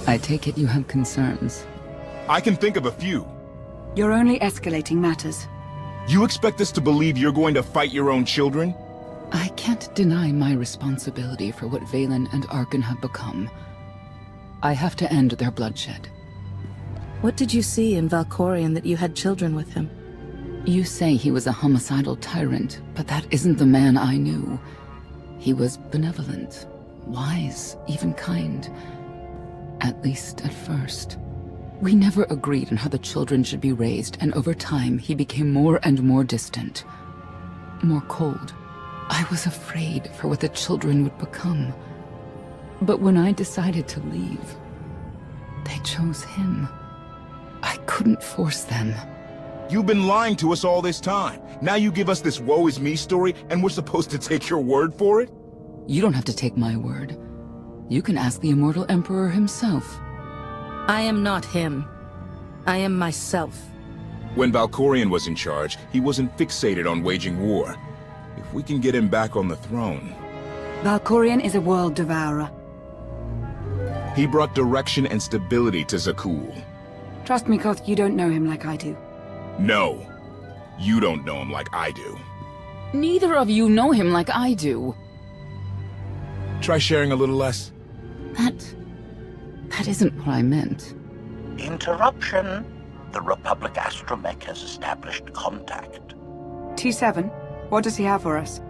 I take it you have concerns. I can think of a few. You're only escalating matters. You expect us to believe you're going to fight your own children? I can't deny my responsibility for what Vaylin and Arcann have become. I have to end their bloodshed. What did you see in Valkorian that you had children with him? You say he was a homicidal tyrant, but that isn't the man I knew. He was benevolent, wise, even kind. At least at first. We never agreed on how the children should be raised, and over time he became more and more distant. More cold. I was afraid for what the children would become. But when I decided to leave, they chose him. I couldn't force them. You've been lying to us all this time. Now you give us this woe is me story, and we're supposed to take your word for it? You don't have to take my word. You can ask the Immortal Emperor himself. I am not him. I am myself. When Valkorian was in charge, he wasn't fixated on waging war. If we can get him back on the throne... Valkorian is a world devourer. He brought direction and stability to Zakuul. Trust me, Koth, you don't know him like I do. No. You don't know him like I do. Neither of you know him like I do. Try sharing a little less. That isn't what I meant. Interruption. The Republic astromech has established contact. T7, what does he have for us?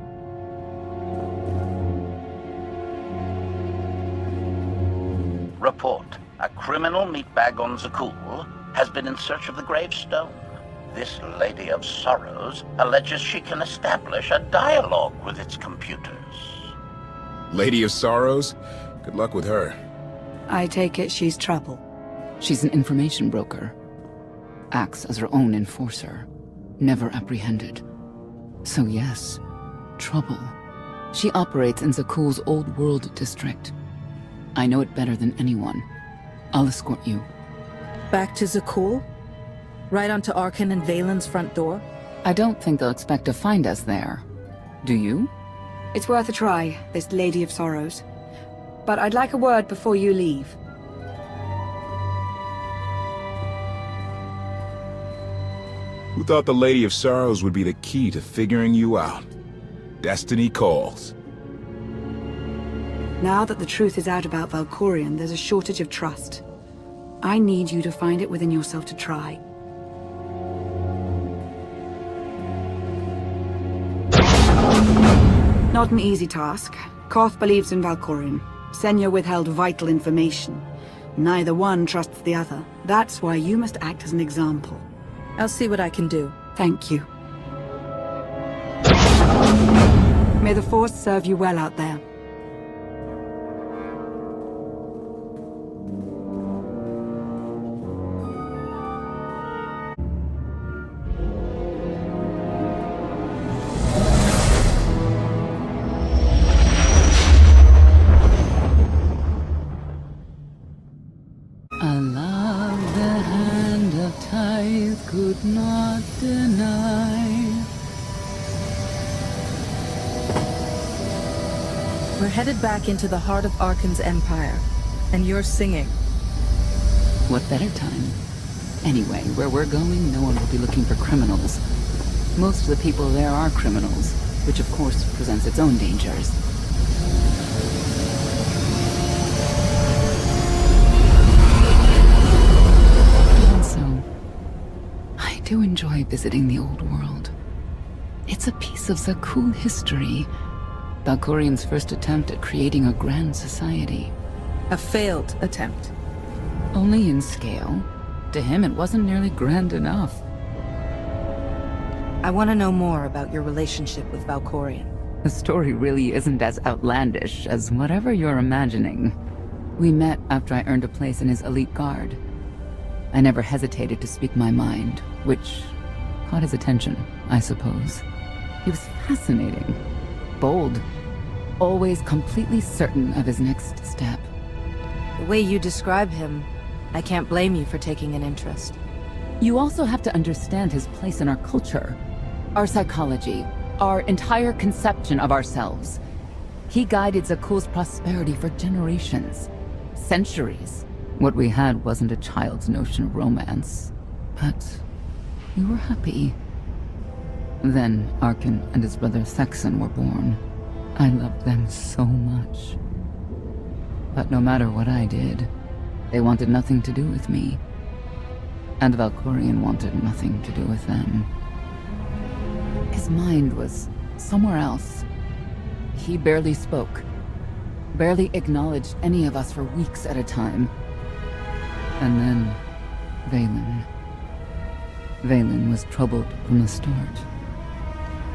Report. A criminal meatbag on Zakuul has been in search of the gravestone. This Lady of Sorrows alleges she can establish a dialogue with its computers. Lady of Sorrows? Good luck with her. I take it she's trouble. She's an information broker. Acts as her own enforcer. Never apprehended. So yes, trouble. She operates in Zakuul's Old World district. I know it better than anyone. I'll escort you. Back to Zakuul? Right onto Arcann and Vaylin's front door? I don't think they'll expect to find us there. Do you? It's worth a try, this Lady of Sorrows. But I'd like a word before you leave. Who thought the Lady of Sorrows would be the key to figuring you out? Destiny calls. Now that the truth is out about Valkorian, there's a shortage of trust. I need you to find it within yourself to try. Not an easy task. Koth believes in Valkorian. Senya withheld vital information. Neither one trusts the other. That's why you must act as an example. I'll see what I can do. Thank you. May the Force serve you well out there. A love the hand of tithe could not deny. We're headed back into the heart of Arcann's empire, and you're singing. What better time? Anyway, where we're going, no one will be looking for criminals. Most of the people there are criminals, which of course presents its own dangers. Also, I do enjoy visiting the old world. It's a piece of Zakuul history. Valkorian's first attempt at creating a grand society. A failed attempt. Only in scale. To him, it wasn't nearly grand enough. I want to know more about your relationship with Valkorian. The story really isn't as outlandish as whatever you're imagining. We met after I earned a place in his elite guard. I never hesitated to speak my mind, which caught his attention, I suppose. He was fascinating. Bold. Always completely certain of his next step. The way you describe him, I can't blame you for taking an interest. You also have to understand his place in our culture. Our psychology. Our entire conception of ourselves. He guided Zakuul's prosperity for generations. Centuries. What we had wasn't a child's notion of romance, but we were happy. Then Arcann and his brother Thexan were born. I loved them so much. But no matter what I did, they wanted nothing to do with me. And Valkorian wanted nothing to do with them. His mind was somewhere else. He barely spoke, barely acknowledged any of us for weeks at a time. And then, Vaylin. Vaylin was troubled from the start.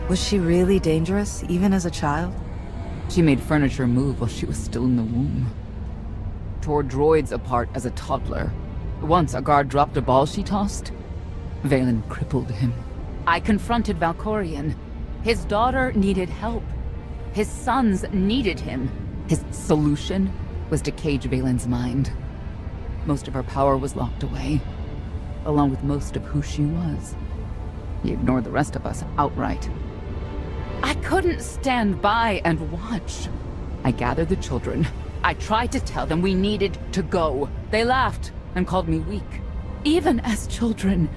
Was she really dangerous, even as a child? She made furniture move while she was still in the womb. Tore droids apart as a toddler. Once a guard dropped a ball she tossed. Vaylin crippled him. I confronted Valkorian. His daughter needed help. His sons needed him. His solution was to cage Vaylin's mind. Most of her power was locked away, along with most of who she was. He ignored the rest of us outright. I couldn't stand by and watch. I gathered the children. I tried to tell them we needed to go. They laughed and called me weak. Even as children,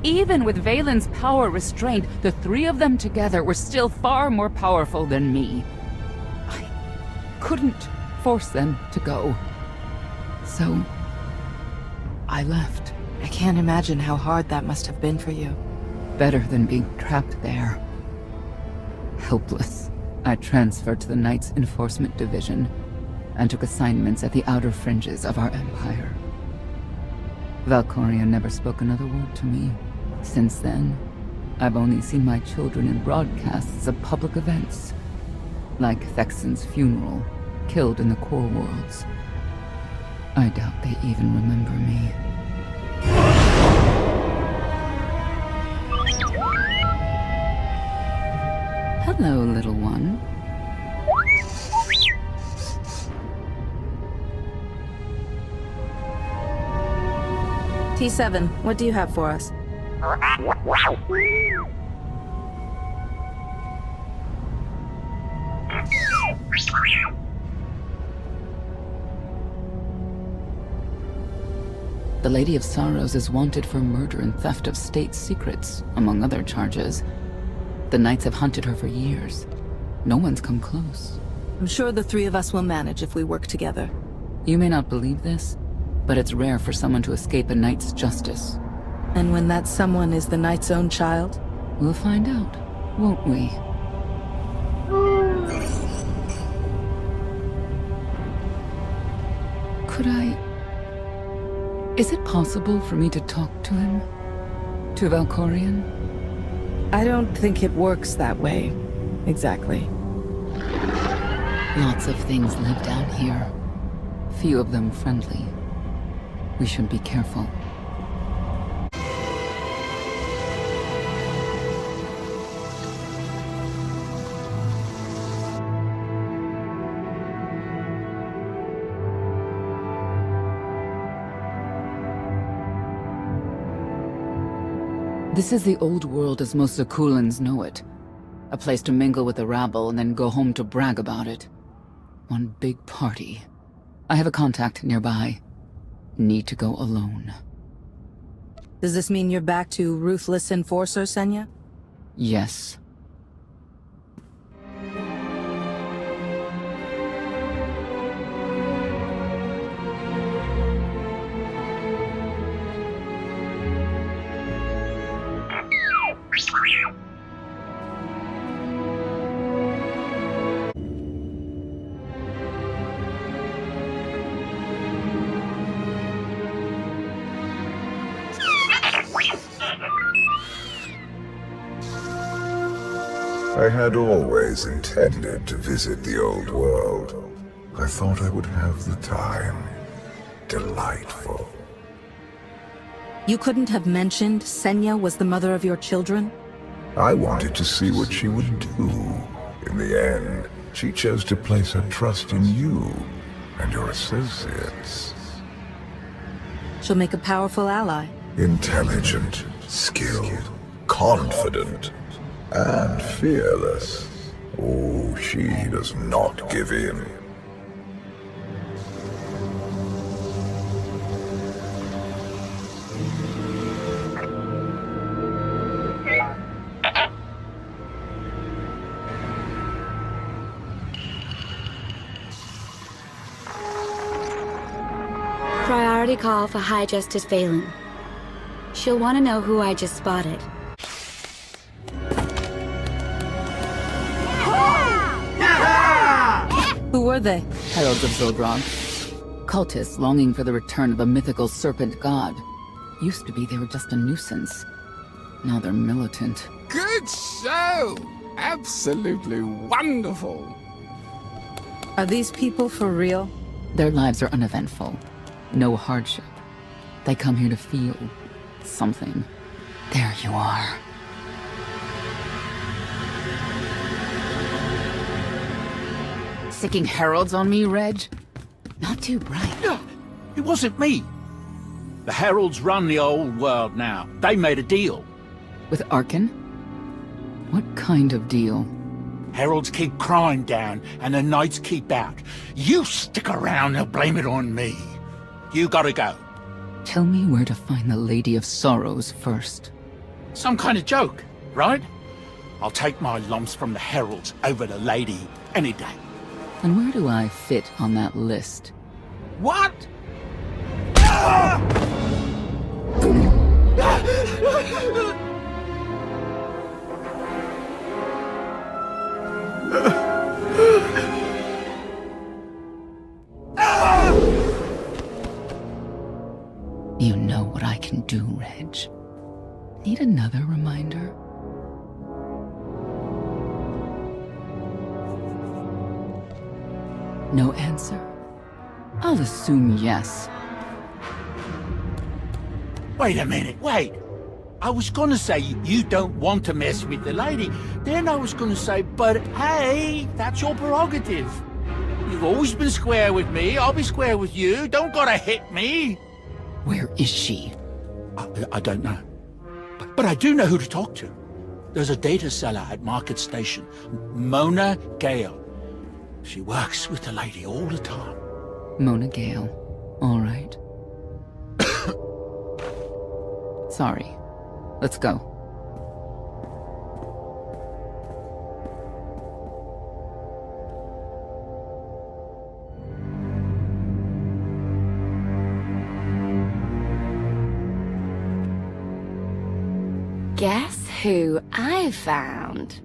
even with Vaylin's power restrained, the three of them together were still far more powerful than me. I couldn't force them to go. So, I left. I can't imagine how hard that must have been for you. Better than being trapped there. Helpless, I transferred to the Knights Enforcement Division and took assignments at the outer fringes of our empire. Valkorian never spoke another word to me. Since then, I've only seen my children in broadcasts of public events, like Thexan's funeral, killed in the core worlds. I doubt they even remember me. Hello, little one. T7, what do you have for us? The Lady of Sorrows is wanted for murder and theft of state secrets, among other charges. The Knights have hunted her for years. No one's come close. I'm sure the three of us will manage if we work together. You may not believe this, but it's rare for someone to escape a Knight's justice. And when that someone is the Knight's own child? We'll find out, won't we? Could I... Is it possible for me to talk to him? To Valkorian? I don't think it works that way. Exactly. Lots of things live down here. Few of them friendly. We should be careful. This is the old world as most Zakuulans know it. A place to mingle with the rabble and then go home to brag about it. One big party. I have a contact nearby. Need to go alone. Does this mean you're back to ruthless enforcer, Senya? Yes. I had always intended to visit the old world. I thought I would have the time. Delightful. You couldn't have mentioned Senya was the mother of your children? I wanted to see what she would do. In the end, she chose to place her trust in you and your associates. She'll make a powerful ally. Intelligent, skilled, confident, and fearless. Oh, she does not give in. Priority call for High Justice Vaylin. She'll want to know who I just spotted. Who were they? Heralds of Zildrog. Cultists longing for the return of a mythical serpent god. Used to be they were just a nuisance. Now they're militant. Good show! Absolutely wonderful. Are these people for real? Their lives are uneventful. No hardship. They come here to feel something. There you are. Sicking heralds on me, Reg? Not too bright. It wasn't me. The Heralds run the old world now. They made a deal. With Arcann? What kind of deal? Heralds keep crime down, and the Knights keep out. You stick around, they'll blame it on me. You gotta go. Tell me where to find the Lady of Sorrows first. Some kind of joke, right? I'll take my lumps from the Heralds over the Lady any day. And where do I fit on that list? What? You know what I can do, Reg. Need another reminder? No answer? I'll assume yes. Wait a minute, wait. I was gonna say you don't want to mess with the lady. Then I was gonna say, but hey, that's your prerogative. You've always been square with me, I'll be square with you. Don't gotta hit me. Where is she? I don't know. But I do know who to talk to. There's a data seller at Market Station, Mona Gale. She works with the lady all the time. Mona Gale. All right. Sorry. Let's go. Guess who I found?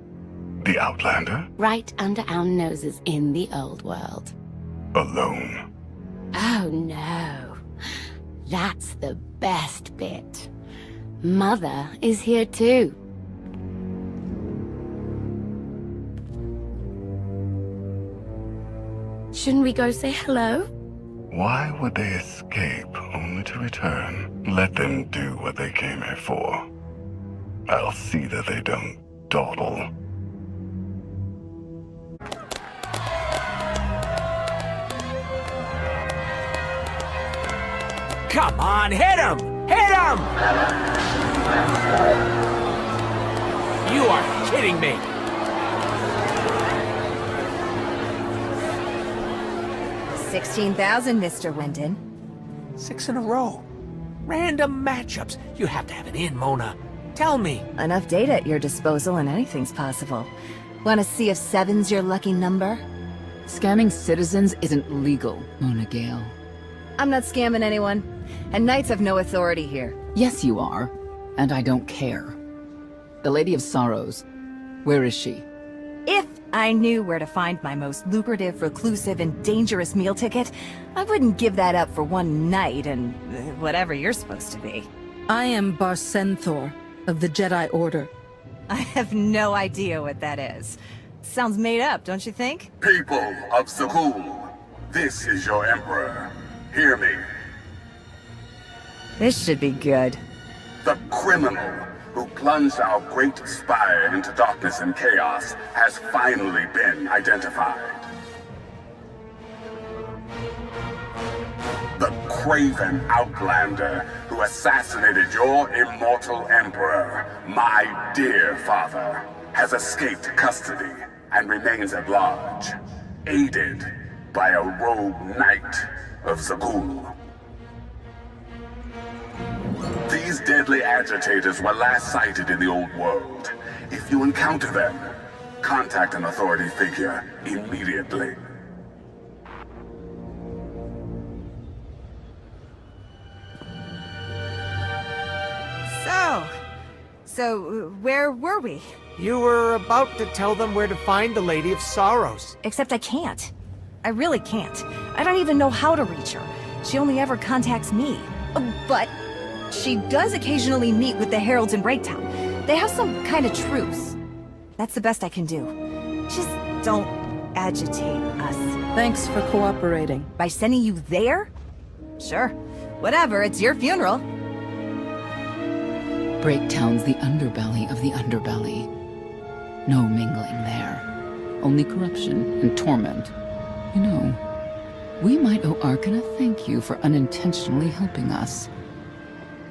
The Outlander? Right under our noses in the old world. Alone. Oh no. That's the best bit. Mother is here too. Shouldn't we go say hello? Why would they escape only to return? Let them do what they came here for. I'll see that they don't dawdle. Come on, hit him! Hit him! You are kidding me! $16,000, Mr. Wyndon. 6 in a row. Random matchups. You have to have it in, Mona. Tell me. Enough data at your disposal and anything's possible. Want to see if 7's your lucky number? Scamming citizens isn't legal, Mona Gale. I'm not scamming anyone. And Knights have no authority here. Yes, you are. And I don't care. The Lady of Sorrows. Where is she? If I knew where to find my most lucrative, reclusive, and dangerous meal ticket, I wouldn't give that up for one night and whatever you're supposed to be. I am SWTOR of the Jedi Order. I have no idea what that is. Sounds made up, don't you think? People of Zakuul, this is your Emperor. Hear me. This should be good. The criminal who plunged our great spire into darkness and chaos has finally been identified. The craven outlander who assassinated your immortal emperor, my dear father, has escaped custody and remains at large, aided by a rogue knight of Zakuul. These deadly agitators were last sighted in the old world. If you encounter them, contact an authority figure immediately. So, where were we? You were about to tell them where to find the Lady of Sorrows. Except I can't. I really can't. I don't even know how to reach her. She only ever contacts me. But she does occasionally meet with the Heralds in Breaktown. They have some kind of truce. That's the best I can do. Just don't agitate us. Thanks for cooperating. By sending you there? Sure. Whatever, it's your funeral. Breaktown's the underbelly of the underbelly. No mingling there. Only corruption and torment. You know, we might owe Arcann a thank you for unintentionally helping us.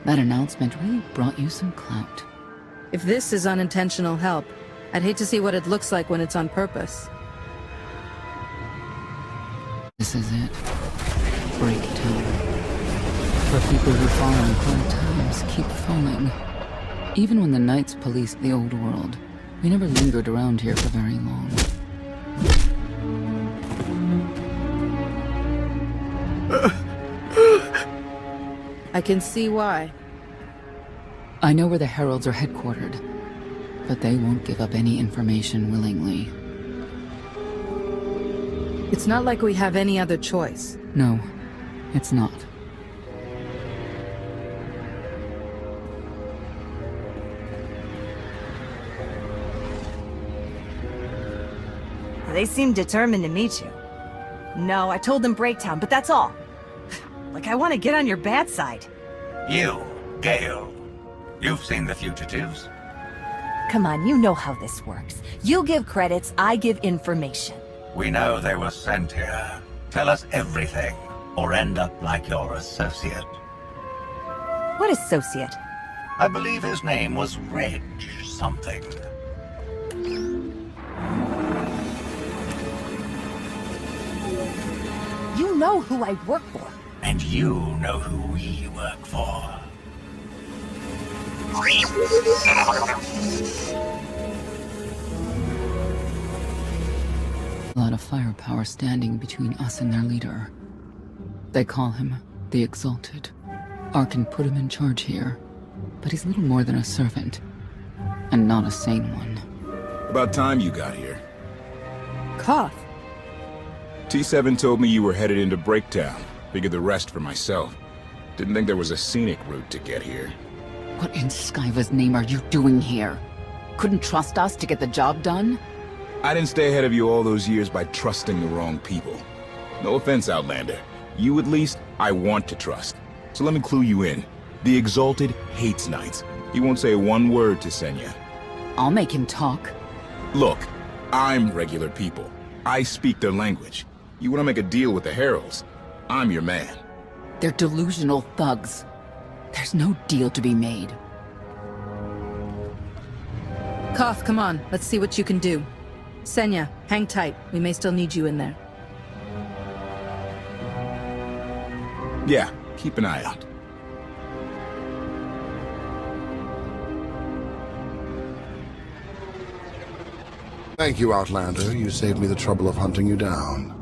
That announcement really brought you some clout. If this is unintentional help, I'd hate to see what it looks like when it's on purpose. This is it. Breaktown. For people who fall in hard times keep falling. Even when the Knights policed the old world, we never lingered around here for very long. I can see why. I know where the Heralds are headquartered, but they won't give up any information willingly. It's not like we have any other choice. No, it's not. They seem determined to meet you. No, I told them Breaktown, but that's all. Like I want to get on your bad side. You, Gale. You've seen the fugitives. Come on, you know how this works. You give credits, I give information. We know they were sent here. Tell us everything, or end up like your associate. What associate? I believe his name was Reg something. You know who I work for. And you know who we work for. A lot of firepower standing between us and their leader. They call him the Exalted. Arcann put him in charge here, but he's little more than a servant, and not a sane one. About time you got here. Koth. T7 told me you were headed into Breaktown. Figured the rest for myself. Didn't think there was a scenic route to get here. What in Skyva's name are you doing here? Couldn't trust us to get the job done? I didn't stay ahead of you all those years by trusting the wrong people. No offense, Outlander. You at least, I want to trust. So let me clue you in. The Exalted hates Knights. He won't say one word to Senya. I'll make him talk. Look, I'm regular people. I speak their language. You want to make a deal with the Heralds? I'm your man. They're delusional thugs. There's no deal to be made. Koth, come on. Let's see what you can do. Senya, hang tight. We may still need you in there. Yeah, keep an eye out. Thank you, Outlander. You saved me the trouble of hunting you down.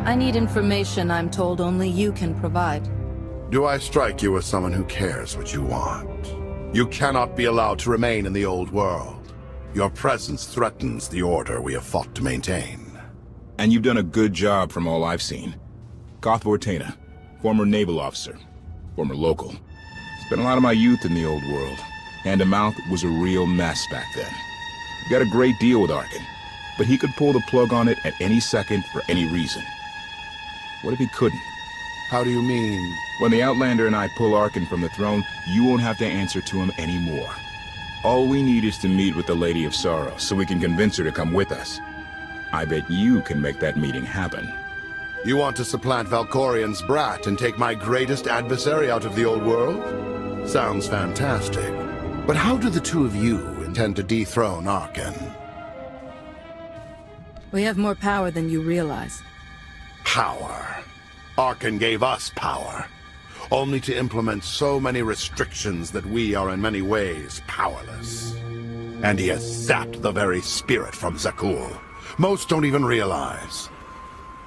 I need information I'm told only you can provide. Do I strike you as someone who cares what you want? You cannot be allowed to remain in the old world. Your presence threatens the order we have fought to maintain. And you've done a good job from all I've seen. Koth Vortena, former naval officer, former local. Spent a lot of my youth in the old world. Hand-to-mouth was a real mess back then. You got a great deal with Arcann, but he could pull the plug on it at any second for any reason. What if he couldn't? How do you mean? When the Outlander and I pull Arcann from the throne, you won't have to answer to him anymore. All we need is to meet with the Lady of Sorrows so we can convince her to come with us. I bet you can make that meeting happen. You want to supplant Valkorian's brat and take my greatest adversary out of the old world? Sounds fantastic. But how do the two of you intend to dethrone Arcann? We have more power than you realize. Power. Arcann gave us power, only to implement so many restrictions that we are in many ways powerless. And he has sapped the very spirit from Zakuul. Most don't even realize.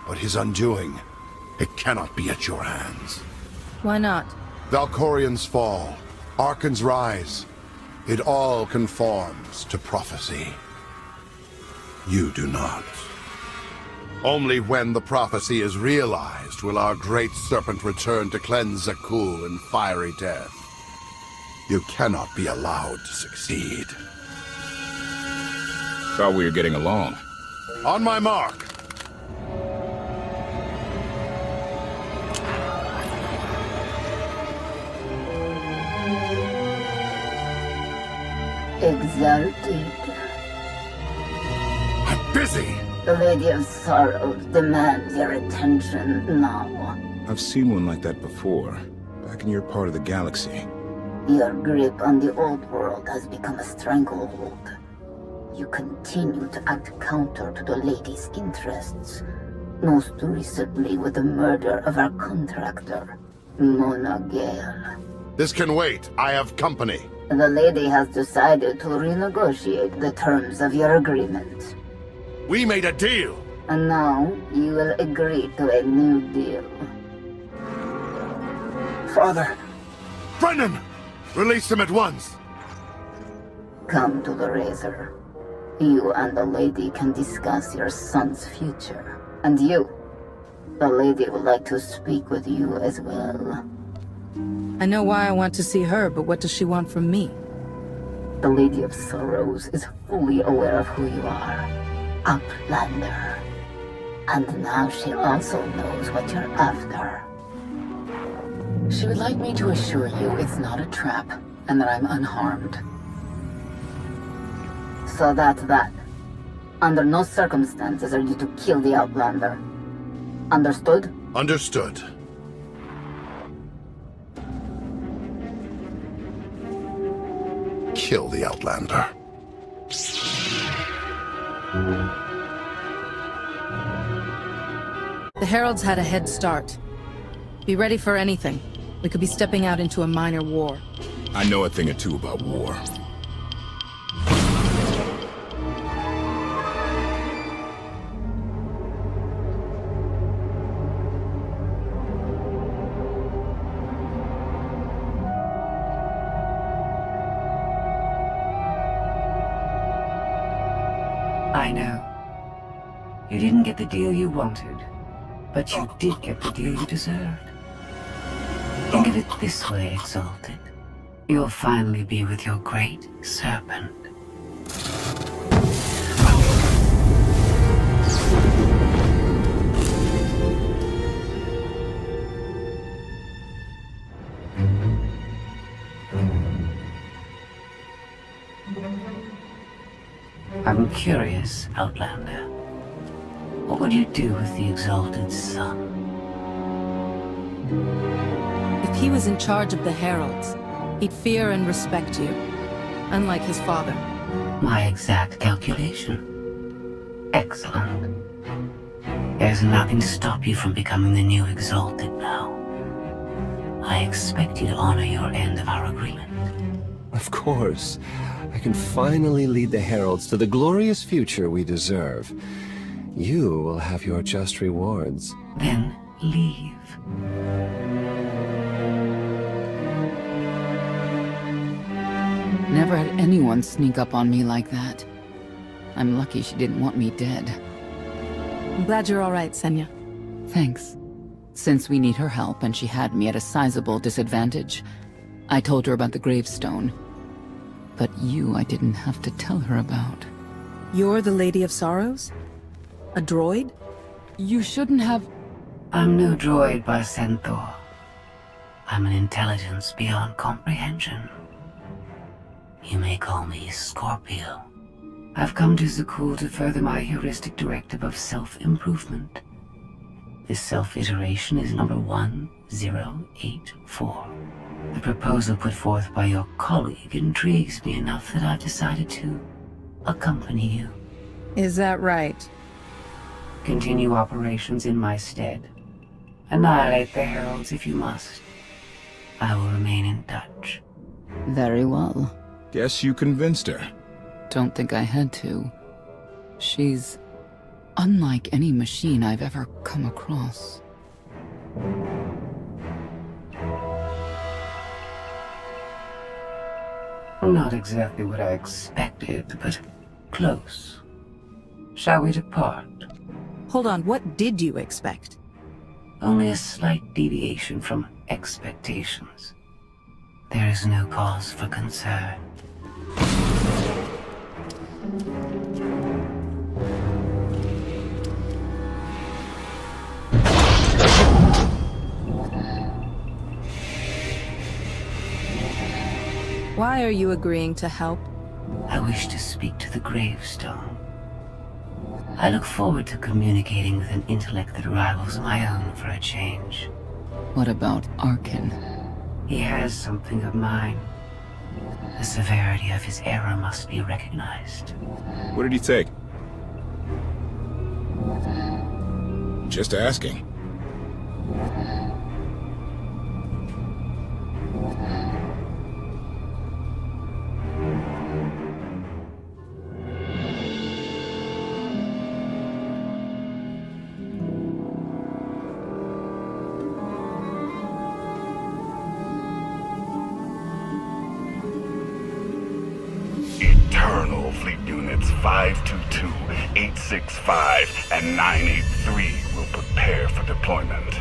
But his undoing, it cannot be at your hands. Why not? Valkorian's fall, Arcann's rise. It all conforms to prophecy. You do not. Only when the prophecy is realized will our great serpent return to cleanse Zakuul in fiery death. You cannot be allowed to succeed. Thought we were getting along. On my mark. Exalted. I'm busy! The Lady of Sorrows demands your attention now. I've seen one like that before, back in your part of the galaxy. Your grip on the old world has become a stranglehold. You continue to act counter to the Lady's interests, most recently with the murder of our contractor, Mona Gale. This can wait. I have company. The Lady has decided to renegotiate the terms of your agreement. We made a deal! And now, you will agree to a new deal. Father! Brennan! Release him at once! Come to the Razor. You and the Lady can discuss your son's future. And you, the Lady would like to speak with you as well. I know why I want to see her, but what does she want from me? The Lady of Sorrows is fully aware of who you are. Outlander. And now she also knows what you're after. She would like me to assure you it's not a trap, and that I'm unharmed. So that's that. Under no circumstances are you to kill the Outlander. Understood? Understood. Kill the Outlander. The Heralds had a head start. Be ready for anything. We could be stepping out into a minor war. I know a thing or two about war. I know. You didn't get the deal you wanted, but you did get the deal you deserved. Think of it this way, Exalted. You'll finally be with your great serpent. I'm curious, Outlander. What would you do with the Exalted's son? If he was in charge of the Heralds, he'd fear and respect you, unlike his father. My exact calculation. Excellent. There's nothing to stop you from becoming the new Exalted now. I expect you to honor your end of our agreement. Of course. I can finally lead the Heralds to the glorious future we deserve. You will have your just rewards. Then leave. Never had anyone sneak up on me like that. I'm lucky she didn't want me dead. I'm glad you're all right, Senya. Thanks. Since we need her help and she had me at a sizable disadvantage, I told her about the gravestone. But you I didn't have to tell her about. You're the Lady of Sorrows? A droid? You shouldn't have... I'm no droid by SWTOR. I'm an intelligence beyond comprehension. You may call me Scorpio. I've come to Zakuul to further my heuristic directive of self-improvement. This self-iteration is number 1084. The proposal put forth by your colleague intrigues me enough that I've decided to accompany you. Is that right? Continue operations in my stead. Annihilate the Heralds if you must. I will remain in touch. Very well. Guess you convinced her. Don't think I had to. She's unlike any machine I've ever come across. Not exactly what I expected, but close. Shall we depart? Hold on, what did you expect? Only a slight deviation from expectations. There is no cause for concern. Why are you agreeing to help? I wish to speak to the gravestone. I look forward to communicating with an intellect that rivals my own for a change. What about Arcann? He has something of mine. The severity of his error must be recognized. What did he take? Just asking. Eternal Fleet Units 522, 865, and 983 will prepare for deployment.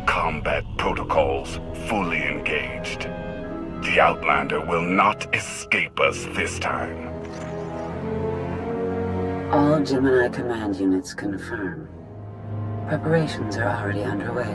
Combat protocols fully engaged. The Outlander will not escape us this time. All Gemini command units confirm. Preparations are already underway.